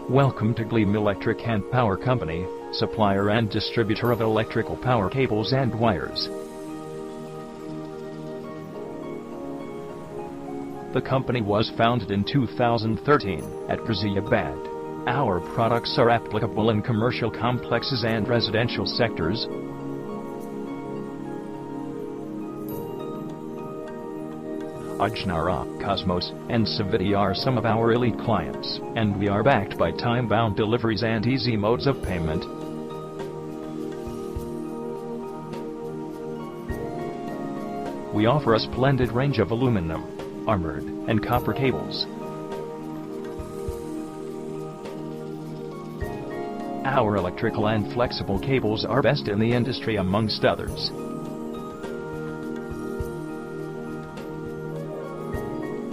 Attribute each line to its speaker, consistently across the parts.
Speaker 1: Welcome to Gleam Electric and Power Company, supplier and distributor of electrical power cables and wires. The company was founded in 2013 at Ghaziabad. Our products are applicable in commercial complexes and residential sectors. Ajnara, Cosmos, and Saviti are some of our elite clients, and we are backed by time-bound deliveries and easy modes of payment. We offer a splendid range of aluminum, armored, and copper cables. Our electrical and flexible cables are best in the industry amongst others.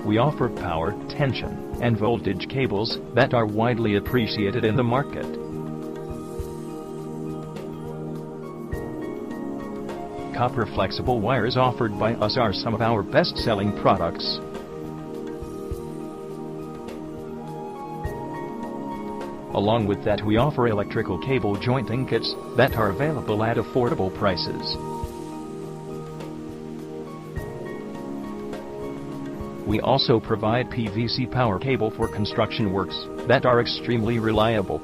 Speaker 1: We offer power, tension, and voltage cables that are widely appreciated in the market. Copper flexible wires offered by us are some of our best-selling products. Along with that, we offer electrical cable jointing kits that are available at affordable prices. We also provide PVC power cable for construction works that are extremely reliable.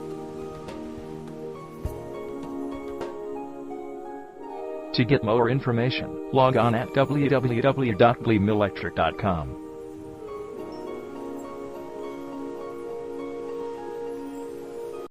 Speaker 1: To get more information, log on at www.gleamelectric.com.